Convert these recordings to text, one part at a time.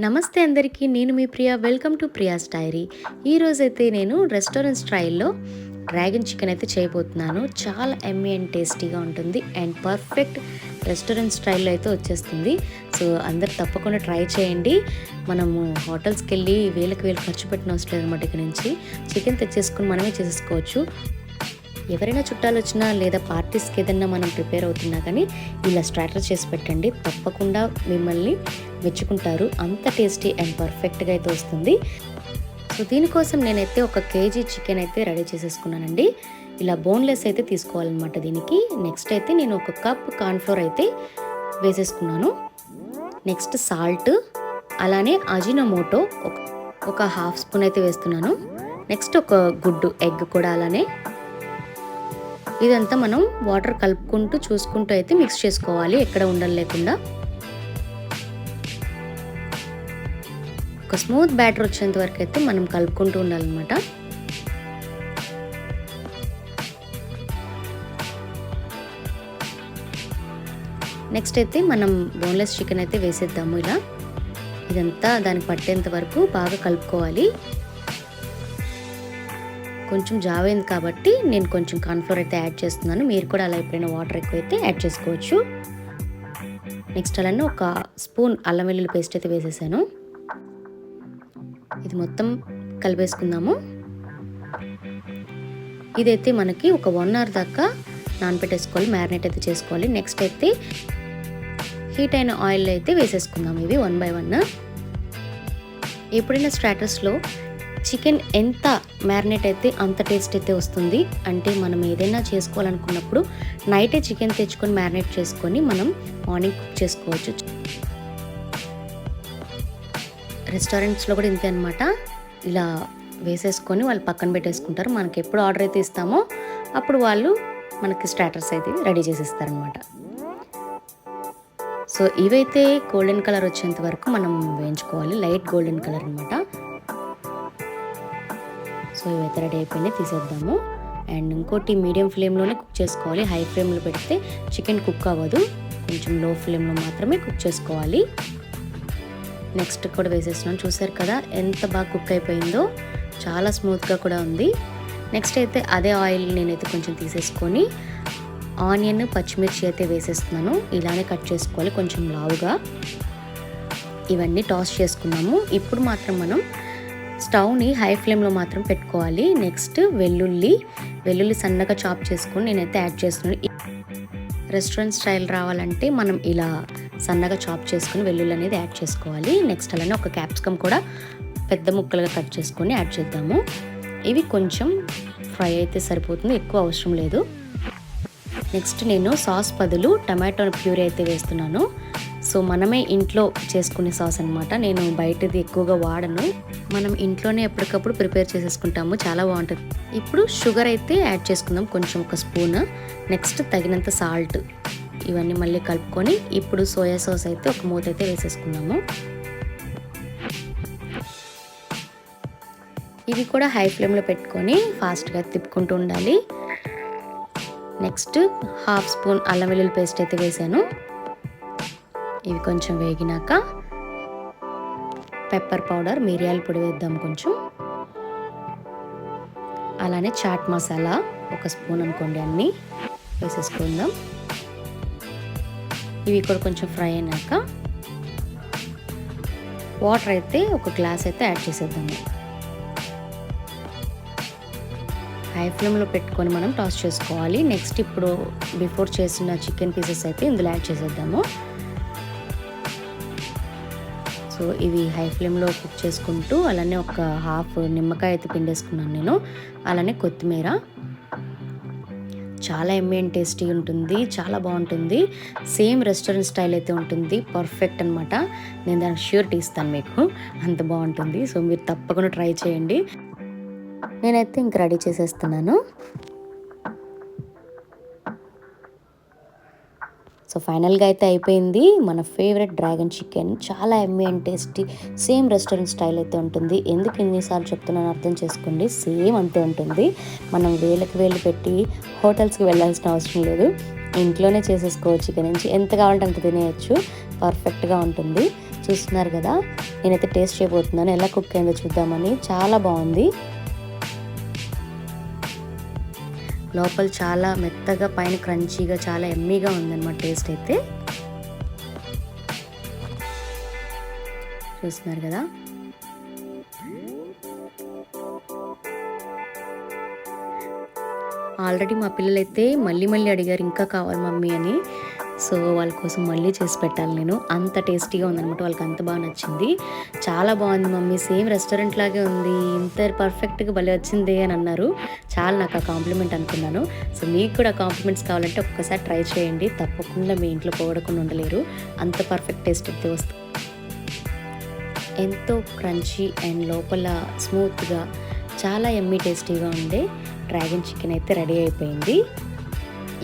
నమస్తే అందరికీ, నేను మీ Priya. Welcome to Priya's diary. ఈరోజైతే నేను రెస్టారెంట్ స్టైల్లో డ్రాగన్ చికెన్ అయితే చేయబోతున్నాను. చాలా ఎమ్మీ అండ్ టేస్టీగా ఉంటుంది అండ్ పర్ఫెక్ట్ రెస్టారెంట్ స్టైల్లో అయితే వచ్చేస్తుంది. సో అందరు తప్పకుండా ట్రై చేయండి. మనము హోటల్స్కి వెళ్ళి వేలకు వేలు ఖర్చు పెట్టిన అవసరం లేదన్నమాట. ఇక నుంచి చికెన్ తెచ్చేసుకుని మనమే చేసేసుకోవచ్చు. ఎవరైనా చుట్టాలు వచ్చినా లేదా పార్టీస్కి ఏదైనా మనం ప్రిపేర్ అవుతున్నా కానీ ఇలా స్టార్టర్ చేసి పెట్టండి, తప్పకుండా మిమ్మల్ని మెచ్చుకుంటారు. అంత టేస్టీ అండ్ పర్ఫెక్ట్గా అయితే వస్తుంది. సో దీనికోసం నేనైతే 1 kg చికెన్ అయితే రెడీ చేసేసుకున్నానండి. ఇలా బోన్లెస్ అయితే తీసుకోవాలన్నమాట దీనికి. నెక్స్ట్ అయితే నేను 1 కప్ కార్న్ఫ్లోర్ అయితే వేసేసుకున్నాను. నెక్స్ట్ సాల్ట్, అలానే అజినోమోటో ఒక 1/2 స్పూన్ అయితే వేస్తున్నాను. నెక్స్ట్ ఒక గుడ్డు ఎగ్ కూడా అలానే. ఇదంతా మనం వాటర్ కలుపుకుంటూ చూసుకుంటూ అయితే మిక్స్ చేసుకోవాలి, ఎక్కడ ఉండలు లేకుండా. ఒక స్మూత్ బ్యాటర్ వచ్చేంత వరకు అయితే మనం కలుపుకుంటూ ఉండాలన్నమాట. నెక్స్ట్ అయితే మనం బోన్లెస్ చికెన్ అయితే వేసేద్దాము. ఇలా ఇదంతా దానికి పట్టేంత వరకు బాగా కలుపుకోవాలి. కొంచెం జావైంది కాబట్టి నేను కొంచెం కార్న్ఫ్లోర్ అయితే యాడ్ చేస్తున్నాను. మీరు కూడా అలా ఎప్పుడైనా వాటర్ ఎక్కువ అయితే యాడ్ చేసుకోవచ్చు. నెక్స్ట్ అలానే 1 స్పూన్ అల్లం వెల్లుల్లి పేస్ట్ అయితే వేసేసాను. ఇది మొత్తం కలిపేసుకుందాము. ఇదైతే మనకి ఒక 1 hour దాకా నానబెట్టేసుకోవాలి, మ్యారినేట్ అయితే చేసుకోవాలి. నెక్స్ట్ అయితే హీట్ అయిన ఆయిల్ అయితే వేసేసుకుందాం ఇవి 1 by 1. ఎప్పుడైనా స్టార్టర్స్లో చికెన్ ఎంత మ్యారినేట్ అయితే అంత టేస్ట్ అయితే వస్తుంది. అంటే మనం ఏదైనా చేసుకోవాలనుకున్నప్పుడు నైటే చికెన్ తెచ్చుకొని మ్యారినేట్ చేసుకొని మనం మార్నింగ్ కుక్ చేసుకోవచ్చు. రెస్టారెంట్స్లో కూడా ఇంతే అనమాట. ఇలా వేసేసుకొని వాళ్ళు పక్కన పెట్టేసుకుంటారు. మనకి ఎప్పుడు ఆర్డర్ అయితే ఇస్తామో అప్పుడు వాళ్ళు మనకి స్టార్టర్స్ అయితే రెడీ చేసిస్తారనమాట. సో ఇవైతే గోల్డెన్ కలర్ వచ్చేంత వరకు మనం వేయించుకోవాలి, లైట్ గోల్డెన్ కలర్ అనమాట. సో ఇవైతే రెడీ అయిపోయినాయి, తీసేద్దాము. అండ్ ఇంకోటి మీడియం ఫ్లేమ్లోనే కుక్ చేసుకోవాలి. హై ఫ్లేమ్లో పెడితే చికెన్ కుక్ అవ్వదు, కొంచెం లో ఫ్లేమ్లో మాత్రమే కుక్ చేసుకోవాలి. నెక్స్ట్ కూడా వేసేస్తున్నాను. చూసారు కదా ఎంత బాగా కుక్ అయిపోయిందో, చాలా స్మూత్గా కూడా ఉంది. నెక్స్ట్ అయితే అదే ఆయిల్ నేనైతే కొంచెం తీసేసుకొని ఆనియన్, పచ్చిమిర్చి అయితే వేసేస్తున్నాను. ఇలానే కట్ చేసుకోవాలి కొంచెం లావుగా. ఇవన్నీ టాస్ చేసుకున్నాము. ఇప్పుడు మాత్రం మనం స్టవ్ని హై ఫ్లేమ్లో మాత్రం పెట్టుకోవాలి. నెక్స్ట్ వెల్లుల్లి సన్నగా చాప్ చేసుకొని నేనైతే యాడ్ చేస్తున్నాను. రెస్టారెంట్ స్టైల్ రావాలంటే మనం ఇలా సన్నగా చాప్ చేసుకుని వెల్లుల్లి అనేది యాడ్ చేసుకోవాలి. నెక్స్ట్ అలానే 1 క్యాప్సికమ్ కూడా పెద్ద ముక్కలుగా కట్ చేసుకొని యాడ్ చేద్దాము. ఇవి కొంచెం ఫ్రై అయితే సరిపోతుంది, ఎక్కువ అవసరం లేదు. నెక్స్ట్ నేను సాస్ బదులు టమాటో ప్యూరీ అయితే వేస్తున్నాను. సో మనమే ఇంట్లో చేసుకునే సాస్ అనమాట. నేను బయటది ఎక్కువగా వాడను, మనం ఇంట్లోనే ఎప్పటికప్పుడు ప్రిపేర్ చేసేసుకుంటాము, చాలా బాగుంటుంది. ఇప్పుడు షుగర్ అయితే యాడ్ చేసుకుందాం, కొంచెం 1 స్పూన్. నెక్స్ట్ తగినంత సాల్ట్. ఇవన్నీ మళ్ళీ కలుపుకొని ఇప్పుడు సోయా సాస్ అయితే 1 మూత అయితే వేసేసుకుందాము. ఇవి కూడా హై ఫ్లేమ్లో పెట్టుకొని ఫాస్ట్గా తిప్పుకుంటూ ఉండాలి. నెక్స్ట్ 1/2 స్పూన్ అల్లం వెల్లుల్లి పేస్ట్ అయితే వేసాను. ఇవి కొంచెం వేగినాక పెప్పర్ పౌడర్, మిరియాల పొడి వేద్దాం కొంచెం. అలానే చాట్ మసాలా 1 స్పూన్ అనుకోండి, అన్నీ వేసేసుకుందాం. ఇవి కూడా కొంచెం ఫ్రై అయినాక వాటర్ అయితే 1 గ్లాస్ అయితే యాడ్ చేసేద్దాము. హై ఫ్లేమ్లో పెట్టుకొని మనం టాస్ చేసుకోవాలి. నెక్స్ట్ ఇప్పుడు బిఫోర్ చేసిన చికెన్ పీసెస్ అయితే ఇందులో యాడ్ చేసేద్దాము. సో ఇవి హై ఫ్లేమ్లో కుక్ చేసుకుంటూ అలానే 1/2 నిమ్మకాయ అయితే పిండేసుకున్నాను నేను. అలానే కొత్తిమీర. చాలా ఎమ్మీ అండ్ టేస్టీ ఉంటుంది, చాలా బాగుంటుంది. సేమ్ రెస్టారెంట్ స్టైల్ అయితే ఉంటుంది, పర్ఫెక్ట్ అనమాట. నేను దానికి ష్యూరిటీ ఇస్తాను మీకు, అంత బాగుంటుంది. సో మీరు తప్పకుండా ట్రై చేయండి. నేనైతే ఇంక రెడీ చేసేస్తున్నాను. సో ఫైనల్గా అయితే అయిపోయింది మన ఫేవరెట్ డ్రాగన్ చికెన్. చాలా Emmy and tasty, same restaurant style అయితే ఉంటుంది. ఎందుకు ఎన్నిసార్లు చెప్తున్నాను అర్థం చేసుకోండి, సేమ్ అంతే ఉంటుంది. మనం వేలకు వేలు పెట్టి హోటల్స్కి వెళ్ళాల్సిన అవసరం లేదు, ఇంట్లోనే చేసేసుకోవచ్చు. చికెన్ నుంచి ఎంత కావాలంటే అంత తినేయచ్చు, పర్ఫెక్ట్గా ఉంటుంది. చూస్తున్నారు కదా, నేనైతే టేస్ట్ చేయబోతున్నాను. ఎలా కుక్ అయిందో చూద్దామని. చాలా బాగుంది. లోపల చాలా మెత్తగా, పైన క్రంచీగా, చాలా ఎమ్మీగా ఉందన్నమాట టేస్ట్ అయితే. చూస్తున్నారు కదా. ఆల్రెడీ మా పిల్లలైతే మళ్ళీ మళ్ళీ అడిగారు, ఇంకా కావాలి మమ్మీ అని. సో వాళ్ళ కోసం మళ్ళీ చేసి పెట్టాలి నేను. అంత టేస్టీగా ఉందన్నమాట. వాళ్ళకి అంత బాగా నచ్చింది. చాలా బాగుంది మమ్మీ, సేమ్ రెస్టారెంట్ లాగే ఉంది, ఇంత పర్ఫెక్ట్గా భలే వచ్చింది అని అన్నారు. చాలా నాకు ఆ కాంప్లిమెంట్ అనుకున్నాను. సో మీకు కూడా కాంప్లిమెంట్స్ కావాలంటే ఒక్కసారి ట్రై చేయండి. తప్పకుండా మీ ఇంట్లో పోగొడకుండా ఉండలేరు. అంత పర్ఫెక్ట్ టేస్ట్ అయితే వస్తుంది. ఎంతో క్రంచీ అండ్ లోపల స్మూత్గా, చాలా ఎమ్మీ టేస్టీగా ఉండే డ్రాగన్ చికెన్ అయితే రెడీ అయిపోయింది.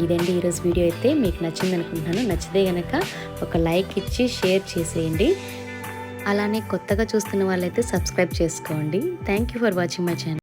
ఇదండి ఈరోజు వీడియో అయితే. మీకు నచ్చింది అనుకుంటున్నాను. నచ్చితే కనుక ఒక లైక్ ఇచ్చి షేర్ చేసేయండి. అలానే కొత్తగా చూస్తున్న వాళ్ళైతే సబ్స్క్రైబ్ చేసుకోండి. Thank you for watching my channel.